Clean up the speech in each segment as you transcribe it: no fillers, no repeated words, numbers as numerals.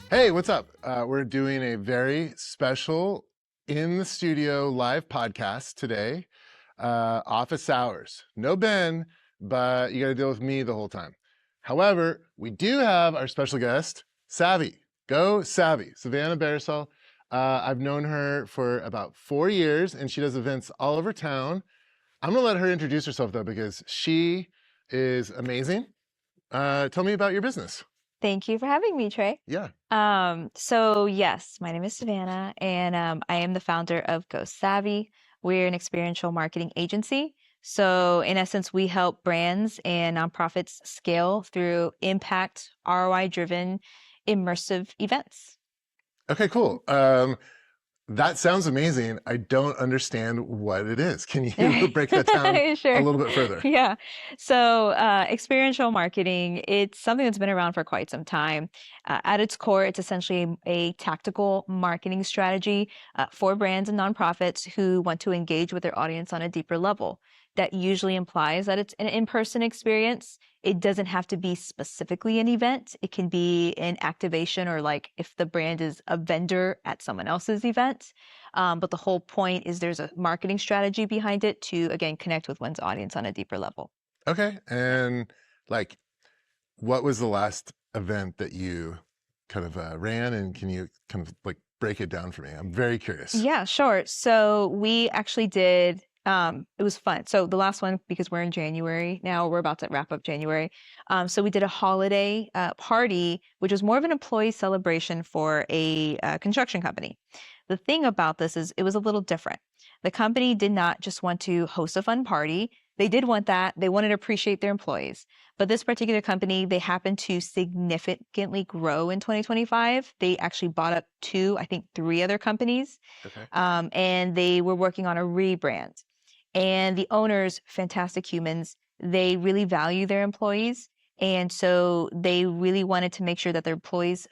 Hey, what's up? We're doing a very special in the studio live podcast today. Office hours. No Ben, but you got to deal with me the whole time. However, we do have our special guest, Savvy. GoSavvy, Savannah Berrecil. I've known her for about 4 years, and she does events all over town. I'm going to let her introduce herself, though, because she is amazing. Tell me about your business. Thank you for having me, Trey. Yeah. So yes, my name is Savannah, and I am the founder of GoSavvy. We're an experiential marketing agency. So in essence, we help brands and nonprofits scale through impact, ROI-driven, immersive events. Okay, cool. That sounds amazing. I don't understand what it is. Can you break that down Sure. a little bit further? Yeah. So experiential marketing, it's something that's been around for quite some time. At its core, it's essentially a tactical marketing strategy for brands and nonprofits who want to engage with their audience on a deeper level. That usually implies that it's an in-person experience. It doesn't have to be specifically an event. It can be an activation, or like if the brand is a vendor at someone else's event. But the whole point is there's a marketing strategy behind it to, again, connect with one's audience on a deeper level. Okay. And like, what was the last event that you kind of ran? And can you kind of like break it down for me? I'm very curious. Yeah, sure. So we actually did, it was fun. So the last one, because we're in January now, we're about to wrap up January. So we did a holiday party, which was more of an employee celebration for a construction company. The thing about this is it was a little different. The company did not just want to host a fun party. They did want that. They wanted to appreciate their employees. But this particular company, they happened to significantly grow in 2025. They actually bought up 2, I think 3 other companies. Okay. And they were working on a rebrand. And the owners, fantastic humans, they really value their employees. And so they really wanted to make sure that their employees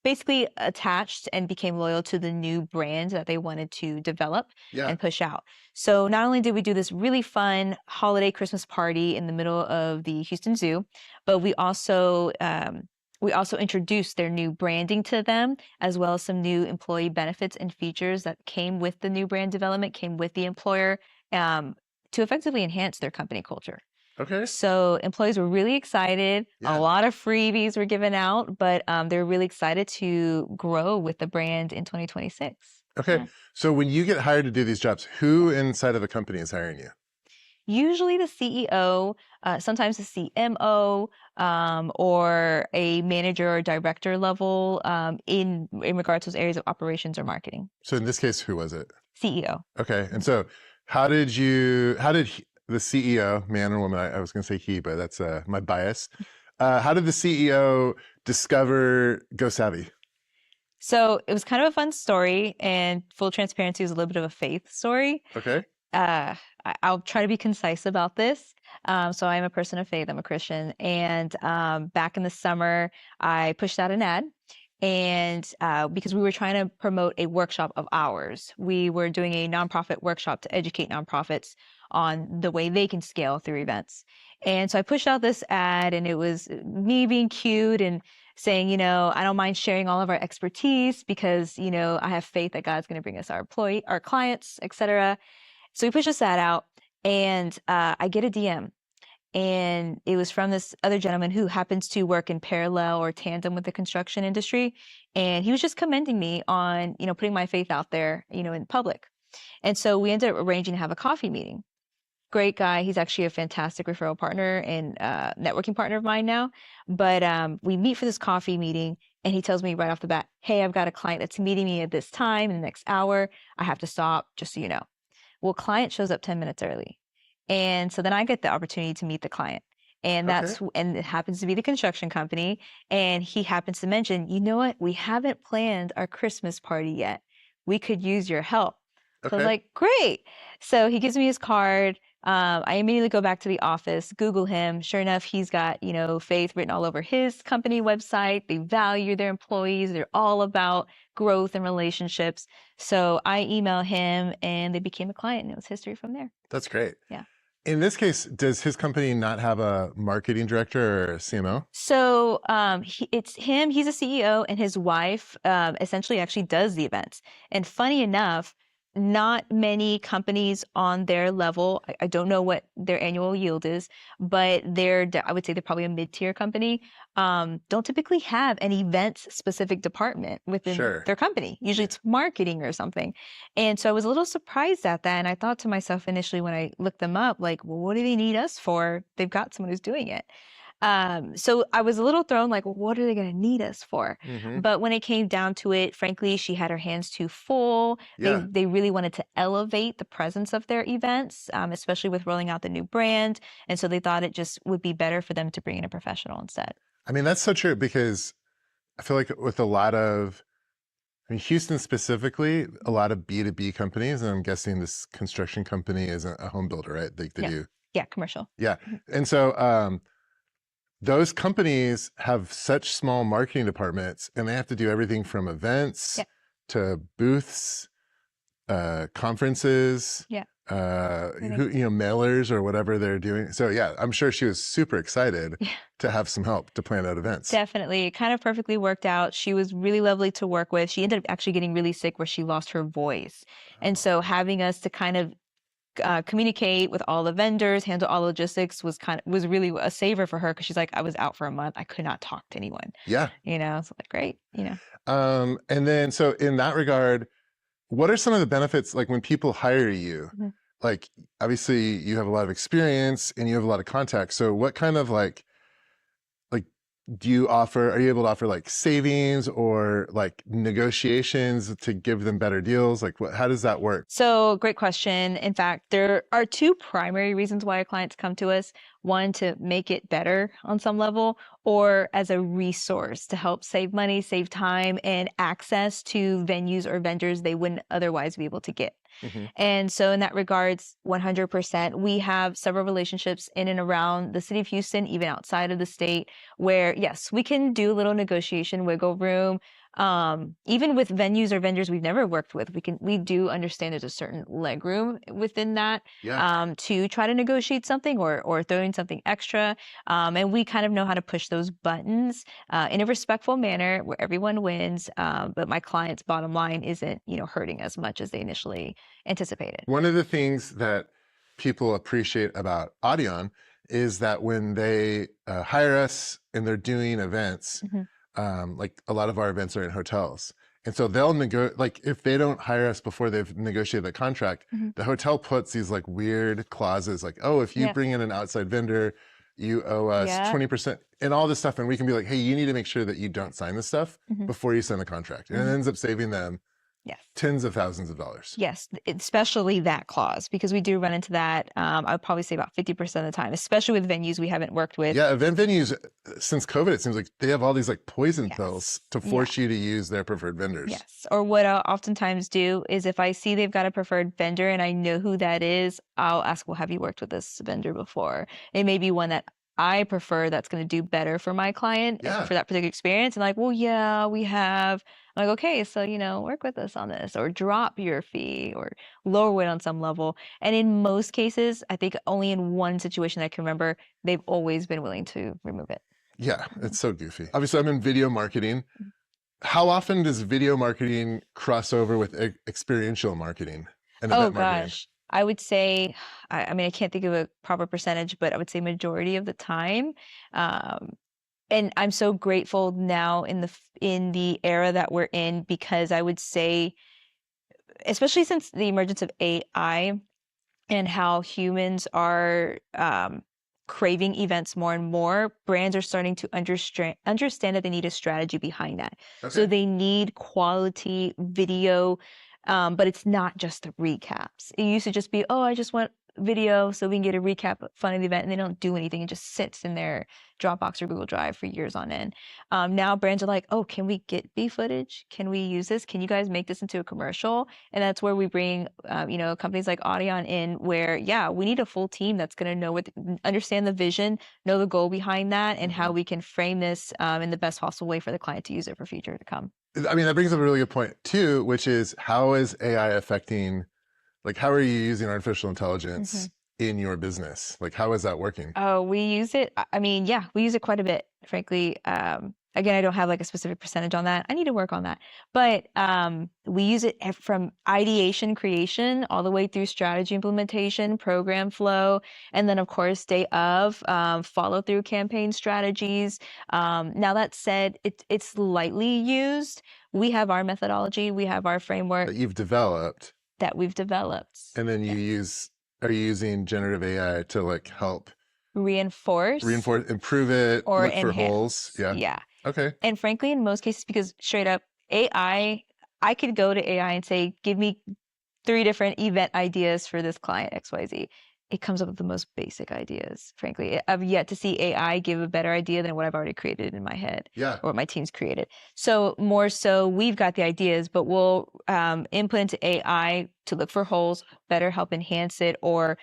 basically attached and became loyal to the new brand that they wanted to develop and push out. So not only did we do this really fun holiday Christmas party in the middle of the Houston Zoo, but we also introduced their new branding to them, as well as some new employee benefits and features that came with the new brand development, came with the employer, to effectively enhance their company culture. Okay. So employees were really excited. Yeah. A lot of freebies were given out, but they're really excited to grow with the brand in 2026. Okay. Yeah. So when you get hired to do these jobs, who inside of a company is hiring you? Usually the CEO, sometimes the CMO, or a manager or director level, in regards to those areas of operations or marketing. So in this case, who was it? CEO. Okay. And so how did the CEO, man or woman, I was going to say he, but that's my bias. How did the CEO discover GoSavvy? So it was kind of a fun story, and full transparency, was a little bit of a faith story. Okay. I'll try to be concise about this. So I'm a person of faith. I'm a Christian. And back in the summer, I pushed out an ad. And because we were trying to promote a workshop of ours, we were doing a nonprofit workshop to educate nonprofits on the way they can scale through events. And so I pushed out this ad, and it was me being cute and saying, I don't mind sharing all of our expertise because, I have faith that God's going to bring us our clients, etc. So we pushed this ad out, and I get a DM. And it was from this other gentleman who happens to work in parallel or tandem with the construction industry. And he was just commending me on, putting my faith out there, in public. And so we ended up arranging to have a coffee meeting. Great guy. He's actually a fantastic referral partner and networking partner of mine now. But we meet for this coffee meeting, and he tells me right off the bat, hey, I've got a client that's meeting me at this time in the next hour. I have to stop, just so you know. Well, client shows up 10 minutes early. And so then I get the opportunity to meet the client. And and it happens to be the construction company. And he happens to mention, you know what? We haven't planned our Christmas party yet. We could use your help. So I was like, great. So he gives me his card. I immediately go back to the office, Google him. Sure enough, he's got, faith written all over his company website. They value their employees. They're all about growth and relationships. So I email him, and they became a client, and it was history from there. That's great. Yeah. In this case, does his company not have a marketing director or a CMO? So it's him, he's a CEO, and his wife essentially actually does the events. And funny enough, not many companies on their level, I don't know what their annual yield is, but I would say they're probably a mid-tier company, don't typically have an events specific department within Sure. their company. Usually it's marketing or something. And so I was a little surprised at that. And I thought to myself initially when I looked them up, like, well, what do they need us for? They've got someone who's doing it. So I was a little thrown, like, well, what are they going to need us for? Mm-hmm. But when it came down to it, frankly, she had her hands too full. Yeah. They really wanted to elevate the presence of their events, especially with rolling out the new brand. And so they thought it just would be better for them to bring in a professional instead. I mean, that's so true because I feel like with a lot of, I mean, Houston specifically, a lot of B2B companies, and I'm guessing this construction company is a home builder, right? They Yeah. do. Yeah, commercial. Yeah. And so those companies have such small marketing departments and they have to do everything from events Yeah. to booths, conferences, Yeah. mailers or whatever they're doing. So yeah, I'm sure she was super excited to have some help to plan out events. Definitely. It kind of perfectly worked out. She was really lovely to work with. She ended up actually getting really sick where she lost her voice. And so having us to kind of communicate with all the vendors, handle all the logistics was really a saver for her because she's like, I was out for a month. I could not talk to anyone. Yeah. So like, great, And then, so in that regard, what are some of the benefits, like when people hire you, Mhm. like obviously you have a lot of experience and you have a lot of contacts. So what kind of like are you able to offer like savings or like negotiations to give them better deals? Like how does that work? So great question. In fact, there are two primary reasons why our clients come to us. One, to make it better on some level, or as a resource to help save money, save time, and access to venues or vendors they wouldn't otherwise be able to get. Mm-hmm. And so in that regards, 100%, we have several relationships in and around the city of Houston, even outside of the state, where yes, we can do a little negotiation wiggle room. Even with venues or vendors we've never worked with, we do understand there's a certain leg room within that to try to negotiate something or throw in something extra. And we kind of know how to push those buttons in a respectful manner where everyone wins. But my client's bottom line isn't, hurting as much as they initially anticipated. One of the things that people appreciate about Audion is that when they hire us and they're doing events, like a lot of our events are in hotels. And so they'll like if they don't hire us before they've negotiated the contract, the hotel puts these like weird clauses like, oh, if you bring in an outside vendor, you owe us 20% and all this stuff. And we can be like, hey, you need to make sure that you don't sign this stuff before you sign the contract. And it ends up saving them tens of thousands of dollars. Yes, especially that clause, because we do run into that. I would probably say about 50% of the time, especially with venues we haven't worked with. Yeah, event venues, since COVID, it seems like they have all these like poison pills to force you to use their preferred vendors. Yes, or what I'll oftentimes do is if I see they've got a preferred vendor and I know who that is, I'll ask, well, have you worked with this vendor before? It may be one that I prefer that's going to do better for my client for that particular experience. And like, well, yeah, we have. I'm like, okay, so, work with us on this or drop your fee or lower it on some level. And in most cases, I think only in one situation I can remember, they've always been willing to remove it. Yeah, it's so goofy. Obviously, I'm in video marketing. How often does video marketing cross over with experiential marketing and event marketing? Gosh. I would say, I mean, I can't think of a proper percentage, but I would say majority of the time. And I'm so grateful now in the era that we're in, because I would say, especially since the emergence of AI and how humans are craving events more and more, brands are starting to understand that they need a strategy behind that. Okay. So they need quality video. But it's not just the recaps. It used to just be, oh, I just want video so we can get a recap of fun of the event, and they don't do anything. It just sits in their Dropbox or Google Drive for years on end. Now brands are like, oh, can we get B footage? Can we use this? Can you guys make this into a commercial? And that's where we bring, companies like Audion in, where, we need a full team that's going to understand the vision, know the goal behind that, and how we can frame this in the best possible way for the client to use it for future to come. I mean, that brings up a really good point too, which is how is AI affecting, like, how are you using artificial intelligence in your business? Like, how is that working? Oh, we use it. I mean, yeah, we use it quite a bit, frankly. Again, I don't have like a specific percentage on that. I need to work on that. But we use it from ideation creation all the way through strategy implementation, program flow, and then of course day of follow through campaign strategies. Now that said, it's lightly used. We have our methodology, we have our framework That you've developed, that we've developed. and then Yeah. are you using generative AI to like help Reinforce improve it, or look for holes? enhance. Yeah. Yeah. Okay. And frankly, in most cases, because straight up I could go to AI and say, give me 3 different event ideas for this client XYZ. It comes up with the most basic ideas, frankly. I've yet to see AI give a better idea than what I've already created in my head Yeah. or what my team's created. So more so, we've got the ideas, but we'll input into AI to look for holes, better help enhance it, or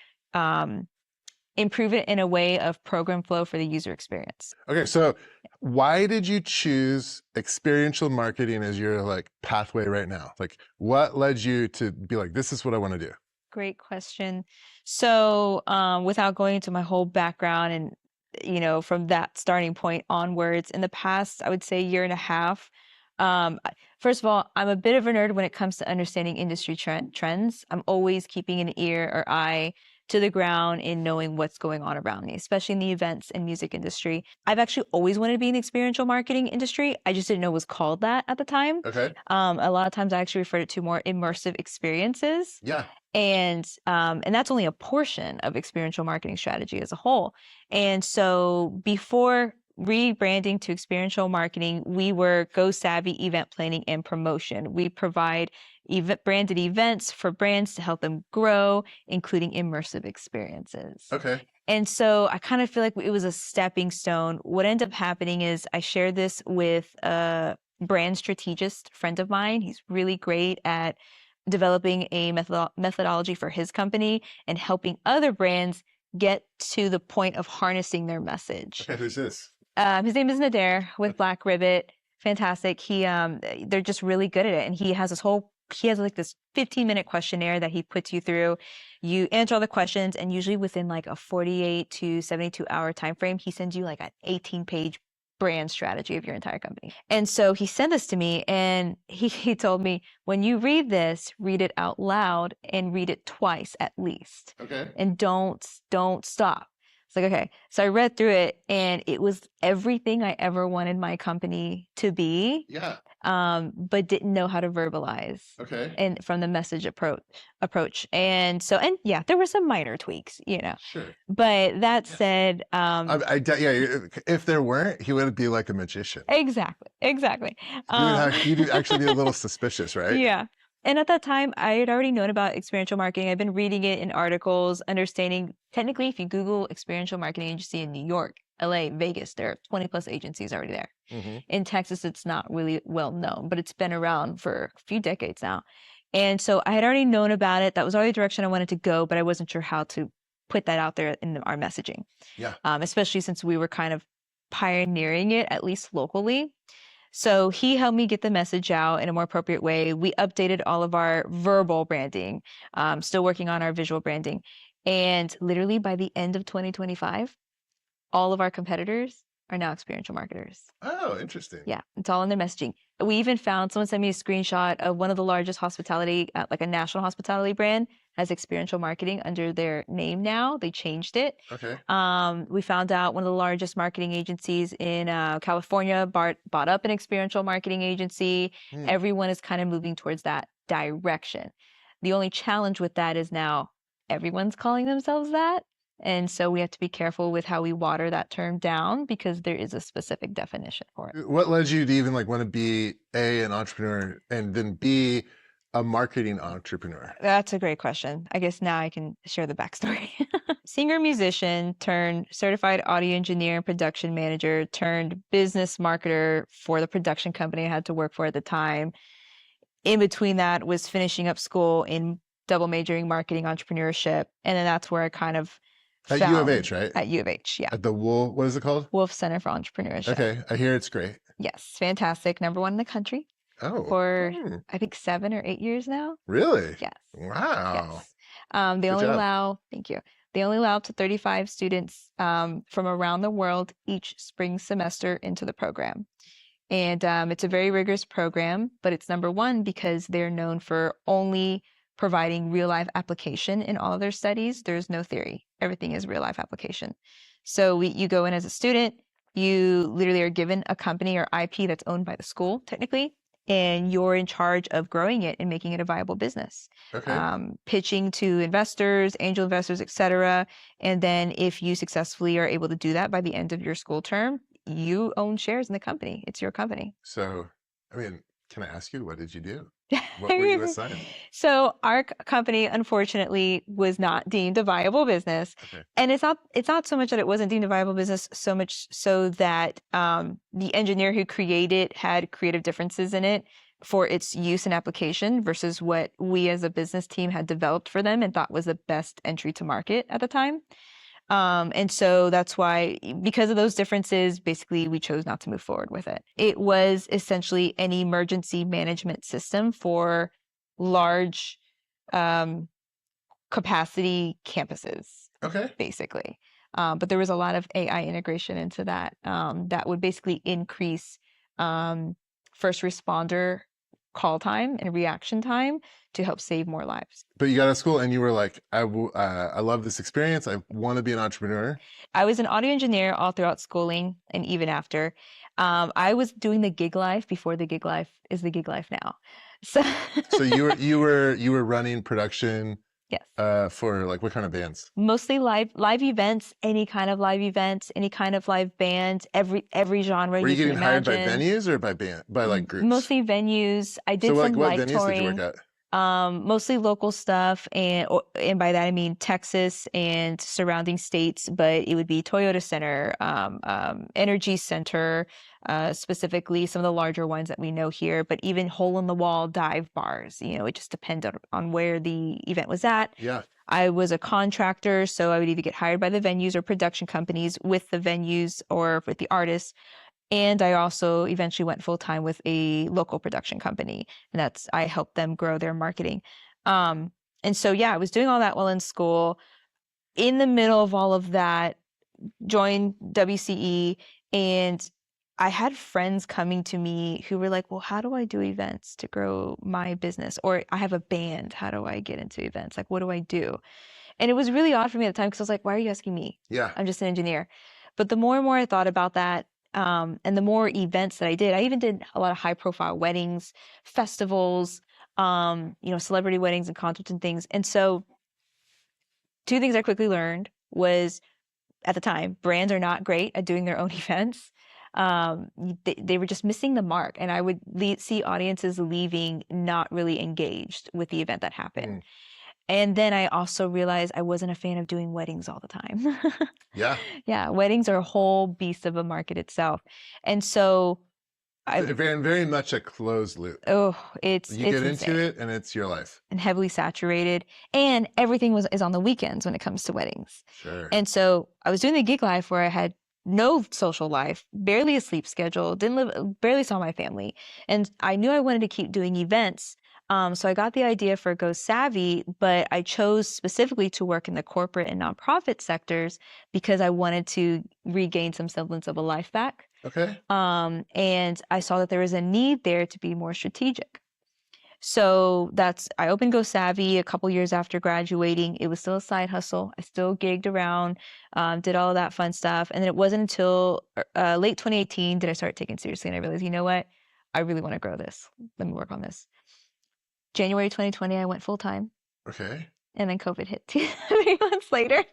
improve it in a way of program flow for the user experience. Okay, so why did you choose experiential marketing as your like pathway right now? Like, what led you to be like, this is what I want to do? Great question. So, without going into my whole background and, from that starting point onwards, in the past, I would say year and a half, first of all, I'm a bit of a nerd when it comes to understanding industry trends. I'm always keeping an ear or eye to the ground in knowing what's going on around me, especially in the events and music industry. I've actually always wanted to be in the experiential marketing industry. I just didn't know it was called that at the time. Okay. A lot of times I actually referred it to more immersive experiences. Yeah. And that's only a portion of experiential marketing strategy as a whole. And so before rebranding to experiential marketing, we were GoSavvy event planning and promotion. We provide branded events for brands to help them grow, including immersive experiences. Okay. And so I kind of feel like it was a stepping stone. What ended up happening is I shared this with a brand strategist friend of mine. He's really great at developing a methodology for his company and helping other brands get to the point of harnessing their message. Okay, who's this? His name is Nader with Black Ribbit. Fantastic. They're just really good at it. And he has like this 15-minute questionnaire that he puts you through. You answer all the questions, and usually within like a 48 to 72 hour time frame, he sends you like an 18-page brand strategy of your entire company. And so he sent this to me, and he told me, when you read this, read it out loud and read it twice at least. Okay. And don't stop. It's like, okay. So I read through it, and it was everything I ever wanted my company to be. Yeah. But didn't know how to verbalize. Okay. And from the message approach. And yeah, there were some minor tweaks, Sure. But that said, yeah, if there weren't, he would be like a magician. Exactly. You'd actually be a little suspicious, right? Yeah. And at that time, I had already known about experiential marketing. I've been reading it in articles, understanding technically, if you Google experiential marketing agency in New York, LA, Vegas, there are 20 plus agencies already there. Mm-hmm. In Texas, it's not really well known, but it's been around for a few decades now. And so I had already known about it. That was already the direction I wanted to go, but I wasn't sure how to put that out there in our messaging. Yeah. Especially since we were kind of pioneering it, at least locally. So he helped me get the message out in a more appropriate way. We updated all of our verbal branding, still working on our visual branding. And literally by the end of 2025, all of our competitors are now experiential marketers. Oh, interesting. Yeah, it's all in their messaging. We even found someone sent me a screenshot of one of the largest hospitality, like a national hospitality brand, has experiential marketing under their name now. They changed it. Okay. We found out one of the largest marketing agencies in California bought up an experiential marketing agency. Everyone is kind of moving towards that direction. The only challenge with that is now everyone's calling themselves that. And so we have to be careful with how we water that term down because there is a specific definition for it. What led you to even like want to be an entrepreneur and then B, a marketing entrepreneur? That's a great question. I guess now I can share the backstory. Singer musician turned certified audio engineer and production manager turned business marketer for the production company I had to work for at the time. In between that was finishing up school in double majoring marketing entrepreneurship. And then that's where I kind of At U of H, right? At U of H, yeah. At the what is it called? Wolf Center for Entrepreneurship. Okay, I hear it's great. Yes, fantastic. #1 in the country. Oh. For I think 7 or 8 years now. Really? Yes. Wow. Yes. They only allow, thank you. They only allow up to 35 students from around the world each spring semester into the program. And it's a very rigorous program, but it's number one because they're known for only providing real life application in all of their studies. There's no theory. Everything is real life application. So you go in as a student, you literally are given a company or IP that's owned by the school, technically, and you're in charge of growing it and making it a viable business. Okay. Pitching to investors, angel investors, etc. And then if you successfully are able to do that by the end of your school term, you own shares in the company. It's your company. So, I mean, can I ask you, what did you do? What were you assigned? So our company, unfortunately, was not deemed a viable business. Okay. And it's not so much that it wasn't deemed a viable business, so much so that the engineer who created had creative differences in it for its use and application versus what we as a business team had developed for them and thought was the best entry to market at the time. And so that's why, because of those differences, basically we chose not to move forward with it. It was essentially an emergency management system for large capacity campuses, Okay. basically. But there was a lot of AI integration into that that would basically increase first responder call time and reaction time to help save more lives. But you got out of school and you were like, I love this experience. I want to be an entrepreneur. I was an audio engineer all throughout schooling and even after. I was doing the gig life before the gig life is the gig life now. So, So you were running production yes, for like what kind of bands? mostly live events, any kind of live events, any kind of live band, every genre Were you you can getting hired by imagine. venues or by like groups? Mostly venues. I So did like some what live venues did you work touring. at? Mostly local stuff, and by that I mean Texas and surrounding states. But it would be Toyota Center, Energy Center, specifically some of the larger ones that we know here. But even hole in the wall dive bars. You know, it just depends on where the event was at. Yeah. I was a contractor, so I would either get hired by the venues or production companies with the venues or with the artists. And I also eventually went full time with a local production company, and I helped them grow their marketing. And so yeah, I was doing all that while in school. In the middle of all of that, joined WCE, and I had friends coming to me who were like, "Well, how do I do events to grow my business?" Or I have a band, how do I get into events? Like, what do I do? And it was really odd for me at the time because I was like, why are you asking me? Yeah. I'm just an engineer. But the more and more I thought about that, and the more events that I even did a lot of high profile weddings, festivals, celebrity weddings and concerts and things. And so two things I quickly learned was at the time, brands are not great at doing their own events. They were just missing the mark. And I would see audiences leaving not really engaged with the event that happened. And then I also realized I wasn't a fan of doing weddings all the time. Yeah. Yeah, weddings are a whole beast of a market itself. And so Very, very much a closed loop. it's You get insane. into it and it's your life. And heavily saturated. And everything is on the weekends when it comes to weddings. Sure. And so I was doing the gig life where I had no social life, barely a sleep schedule, barely saw my family. And I knew I wanted to keep doing events. So I got the idea for GoSavvy, but I chose specifically to work in the corporate and nonprofit sectors because I wanted to regain some semblance of a life back. Okay. And I saw that there was a need there to be more strategic. So I opened GoSavvy a couple years after graduating. It was still a side hustle. I still gigged around, did all of that fun stuff. And then it wasn't until late 2018 did I start taking it seriously. And I realized, you know what? I really want to grow this. Let me work on this. January 2020, I went full time. Okay. And then COVID hit 3 months later.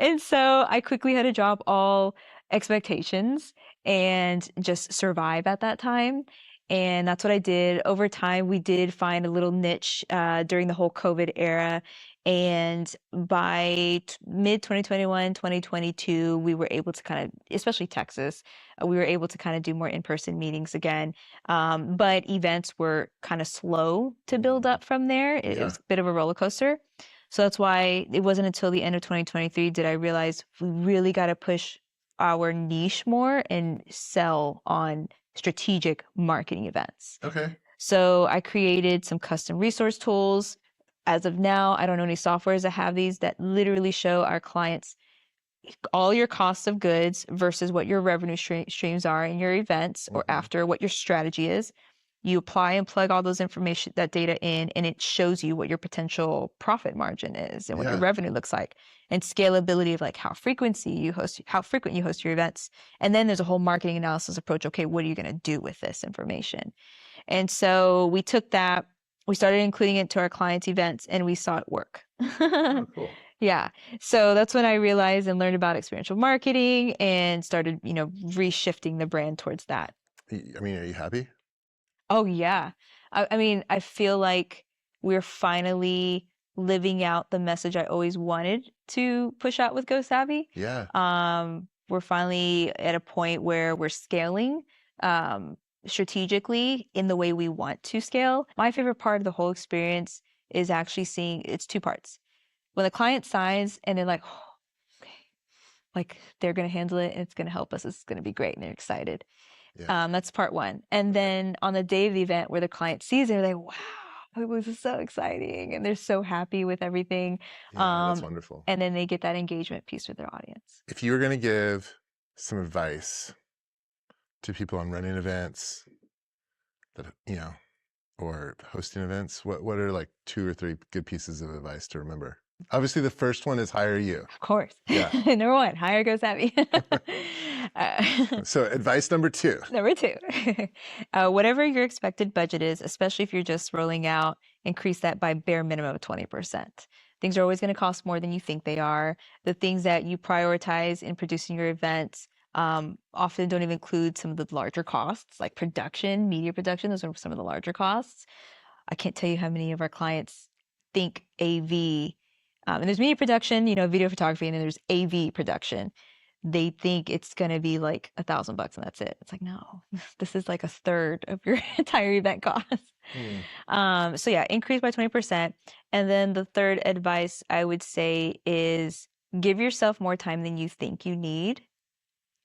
And so I quickly had to drop all expectations and just survive at that time. And that's what I did. Over time, we did find a little niche during the whole COVID era. And by mid 2021, 2022, we were able to kind of, especially Texas, we were able to kind of do more in-person meetings again. But events were kind of slow to build up from there. It was a bit of a roller coaster. So that's why it wasn't until the end of 2023 did I realize we really got to push our niche more and sell on strategic marketing events. Okay. So I created some custom resource tools, as of now, I don't know any softwares that have these that literally show our clients all your costs of goods versus what your revenue streams are in your events or after, what your strategy is. You apply and plug all those information, that data in, and it shows you what your potential profit margin is and what your revenue looks like, and scalability of like how frequent you host your events. And then there's a whole marketing analysis approach. Okay, what are you going to do with this information? And so we took that, we started including it to our clients' events, and we saw it work. Oh, cool. Yeah. So that's when I realized and learned about experiential marketing and started, reshifting the brand towards that. I mean, are you happy? Oh, yeah. I mean, I feel like we're finally living out the message I always wanted to push out with GoSavvy. Yeah. We're finally at a point where we're scaling strategically in the way we want to scale. My favorite part of the whole experience is actually seeing it's two parts. When the client signs and they're like, oh, okay, like they're going to handle it and it's going to help us. It's going to be great. And they're excited. Yeah. That's part one. And then on the day of the event where the client sees it, they're like, wow, it was so exciting. And they're so happy with everything. Yeah, that's wonderful. And then they get that engagement piece with their audience. If you were going to give some advice to people on running events that, or hosting events, what are like 2 or 3 good pieces of advice to remember? Obviously, the first one is hire you. Of course. Yeah. Number 1, hire GoSavvy. So advice number 2. Number 2, whatever your expected budget is, especially if you're just rolling out, increase that by bare minimum of 20%. Things are always going to cost more than you think they are. The things that you prioritize in producing your events often don't even include some of the larger costs, like production, media production. Those are some of the larger costs. I can't tell you how many of our clients think AV, and there's media production, video photography, and then there's AV production. They think it's going to be like $1,000 and that's it. It's like, no, this is like a third of your entire event cost. So yeah, increase by 20%. And then the third advice I would say is give yourself more time than you think you need,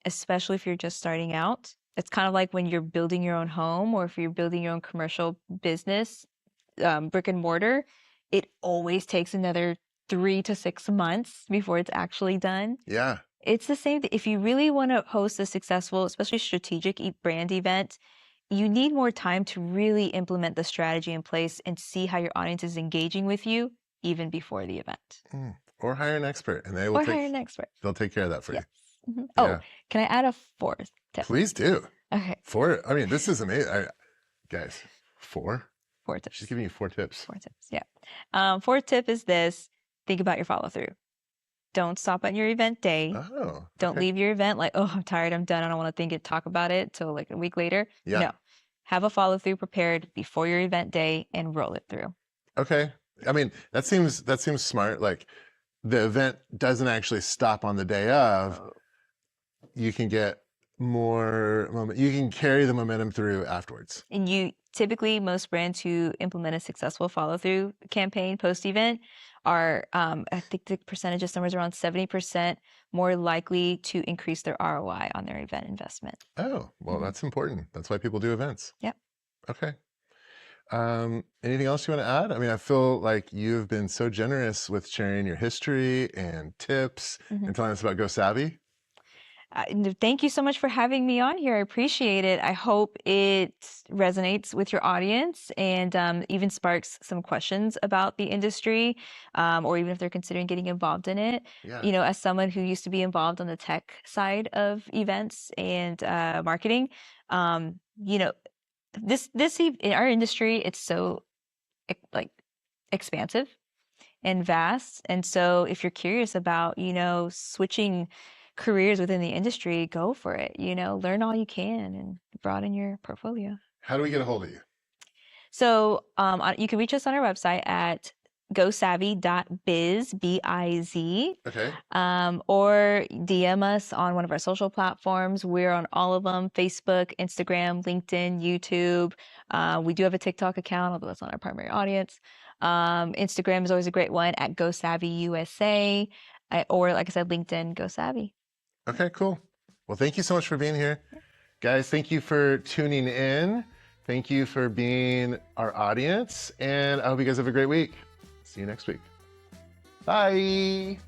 especially if you're just starting out. It's kind of like when you're building your own home or if you're building your own commercial business, brick and mortar, it always takes another 3 to 6 months before it's actually done. Yeah. It's the same thing. If you really want to host a successful, especially strategic brand event, you need more time to really implement the strategy in place and see how your audience is engaging with you even before the event. Or hire an expert and they'll take care of that for you. Mm-hmm. Oh, can I add a 4th tip? Please do. Okay. 4. I mean, this is amazing. Guys, 4? 4 tips. She's giving you 4 tips. 4 tips, yeah. 4th tip is this. Think about your follow through. Don't stop on your event day. Oh. Don't leave your event like, oh, I'm tired, I'm done, I don't want to talk about it till like a week later. Yeah. No. Have a follow through prepared before your event day and roll it through. Okay. I mean, that seems smart. Like the event doesn't actually stop on the day of. You can get more moment. You can carry the momentum through afterwards. And typically most brands who implement a successful follow through campaign post event are, I think the percentage is somewhere around 70% more likely to increase their ROI on their event investment. Oh, well, that's important. That's why people do events. Yep. Okay. Anything else you want to add? I mean, I feel like you've been so generous with sharing your history and tips and telling us about GoSavvy. Thank you so much for having me on here. I appreciate it. I hope it resonates with your audience and even sparks some questions about the industry, or even if they're considering getting involved in it. Yeah. As someone who used to be involved on the tech side of events and marketing, this in our industry, it's so like expansive and vast. And so if you're curious about, switching careers within the industry, go for it. Learn all you can and broaden your portfolio. How do we get a hold of you? So you can reach us on our website at GoSavvy.biz, B-I-Z. Okay. Or DM us on one of our social platforms. We're on all of them: Facebook, Instagram, LinkedIn, YouTube. We do have a TikTok account, although that's not our primary audience. Instagram is always a great one at GoSavvy USA, or like I said, LinkedIn, GoSavvy. Okay, cool. Well, thank you so much for being here. Guys, thank you for tuning in. Thank you for being our audience, and I hope you guys have a great week. See you next week. Bye.